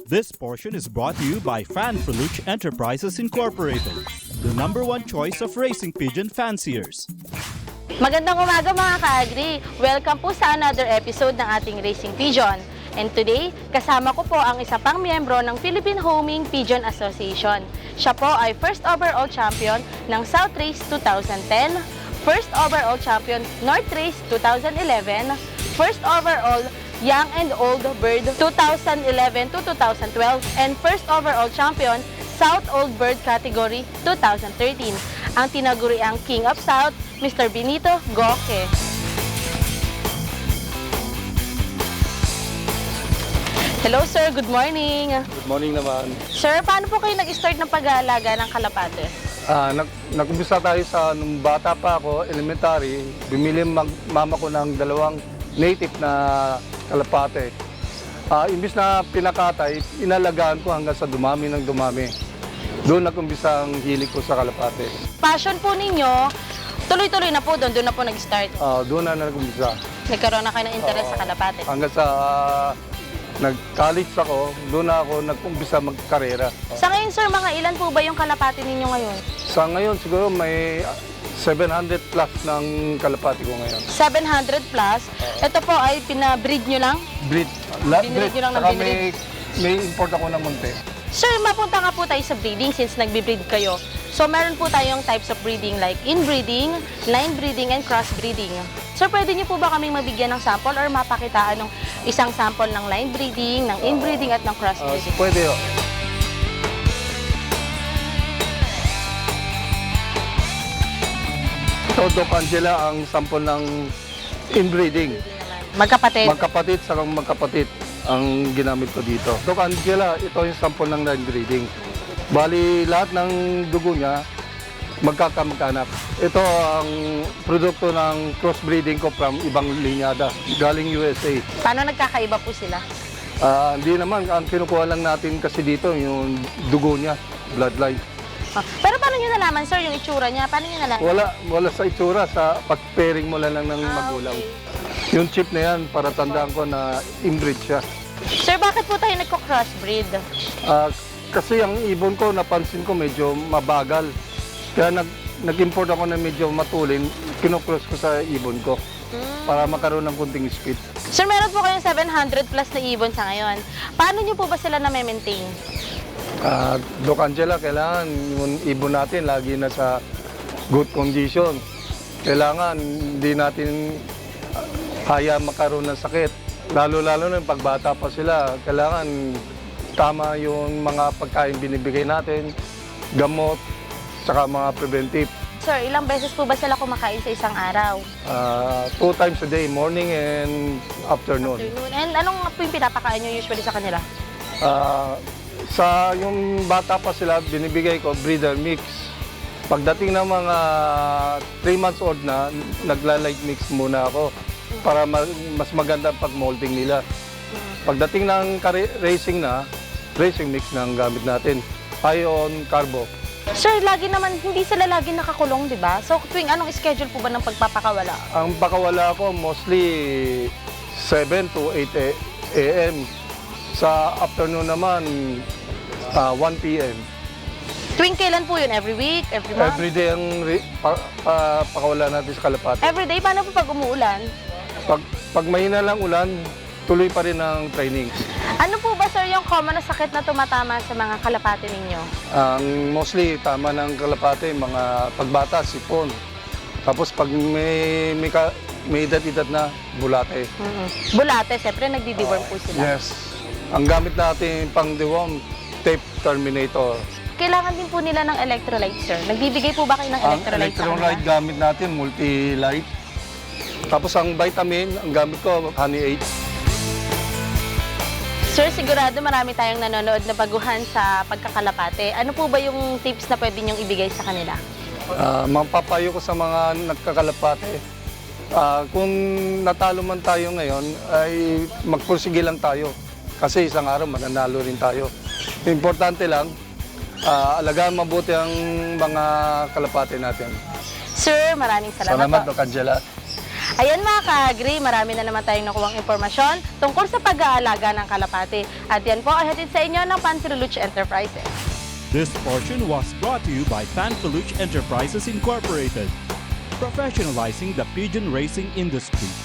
This portion is brought to you by Fan Freluche Enterprises Incorporated, the #1 choice of racing pigeon fanciers. Magandang umaga mga ka-agri! Welcome po sa another episode ng ating Racing Pigeon. And today, kasama ko po ang isa pang miyembro ng Philippine Homing Pigeon Association. Siya po ay first overall champion ng South Race 2010, first overall champion North Race 2011, first overall Young and Old Bird 2011 to 2012, and first overall champion South Old Bird category 2013. Ang tinaguriang King of South, Mr. Benito Goque. Hello sir, good morning. Good morning naman. Sir, paano po kayo nag-start ng pag-aalaga ng kalapate? Nag-umpisa tayo sa nung bata pa ako, elementary, bumili mama ko ng dalawang native na kalapate. Imbis na pinakatay, inalagaan ko hanggang sa dumami ng dumami. Doon nag-umpisa ang hilig ko sa kalapate. Passion po ninyo, tuloy-tuloy na po doon na po nag-start. Doon na nag-umpisa. Nagkaroon na kayo ng interest sa kalapate. Hanggang sa nag-college ako, doon na ako nag-umpisa magkarera. Sa ngayon sir, mga ilan po ba yung kalapate ninyo ngayon? Sa ngayon siguro may 700 plus ng kalapati ko ngayon. 700 plus. Ito po ay pinabreed nyo lang? Breed. Binibreed nyo lang ng Saka binibreed? may import ako ng munti. Sir, mapunta nga po tayo sa breeding since nagbe-breed kayo. So, meron po tayong types of breeding like inbreeding, line breeding, and crossbreeding. Sir, pwede niyo po ba kaming mabigyan ng sample or mapakitaan ng isang sample ng line breeding, ng inbreeding, at ng crossbreeding? Pwede yun. So, Doc Angela ang sample ng inbreeding. Magkapatid. Magkapatid sa magkapatid ang ginamit ko dito. Doc Angela, ito yung sample ng line breeding. Bali, lahat ng dugo niya magkakamag-anak. Ito ang produkto ng crossbreeding ko from ibang linyada, galing USA. Paano nagkakaiba po sila? Hindi naman, ang kinukuha lang natin kasi dito yung dugo niya, bloodline. Pero paano nyo nalaman, sir, yung itsura niya? Paano nyo nalaman? Wala sa itsura, sa pag-pairing mo lang ng magulang. Okay. Yung chip na yan, para tandaan ko na inbreed siya. Sir, bakit po tayo nagko-crossbreed? Kasi ang ibon ko, napansin ko medyo mabagal. Kaya nag-import ako na medyo matulin, kinocross ko sa ibon ko para makaroon ng kunting speed. Sir, meron po kayong 700 plus na ibon sa ngayon. Paano nyo po ba sila na-maintain? Doc Angela, kailangan yung ibon natin lagi na sa good condition. Kailangan hindi natin haya makaroon ng sakit. Lalo-lalo na pagbata pa sila, kailangan tama yung mga pagkain binibigay natin, gamot, saka mga preventive. Sir, ilang beses po ba sila kumakain sa isang araw? 2 times a day, morning and afternoon. And anong po yung pinapakain nyo usually sa kanila? Sa yung bata pa sila, binibigay ko breeder mix. Pagdating ng mga 3 months old na, nagla-light mix muna ako para mas maganda pag-molding nila. Pagdating ng racing na, racing mix na ang gamit natin. Ion, carbo. Sir, hindi sila lagi nakakulong, di ba? So, tuwing anong schedule po ba ng pagpapakawala? Ang pakawala ko mostly 7 to 8 a.m. Sa afternoon naman, 1 p.m. Tuwing kailan po yun? Every week? Every month? Every day ang pakawala natin sa kalapati. Every day? Paano po pag umuulan? Pag mahina lang ulan, tuloy pa rin ang training. Ano po ba, sir, yung common na sakit na tumatama sa mga kalapati ninyo? Ang mostly tama ng kalapati, mga pagbata, sipon. Tapos pag may edad-edad na, bulate. Bulate, siyempre nagdi-deworm po sila. Yes. Ang gamit natin pang deworm, tape terminator. Kailangan din po nila ng electrolyte, sir. Nagbibigay po ba kayo ng Ang electrolyte sa electrolyte kanila? gamit natin, multi-light. Tapos ang vitamin, ang gamit ko, Honey 8. Sir, sigurado marami tayong nanonood na baguhan sa pagkakalapate. Ano po ba yung tips na pwede niyong ibigay sa kanila? Mapapayo ko sa mga nagkakalapate. Kung natalo man tayo ngayon, ay magpursige lang tayo. Kasi isang araw mananalo rin tayo. Importante lang, alagaan mabuti ang mga kalapate natin. Sir, maraming salamat Salamat, po. Doc Angela. Ayan mga ka-agri, marami na naman tayong nakuwang impormasyon tungkol sa pag-aalaga ng kalapati. At yan po ay hatid sa inyo ng Fanfiluch Enterprises. This portion was brought to you by Fanfiluch Enterprises Incorporated, professionalizing the pigeon racing industry.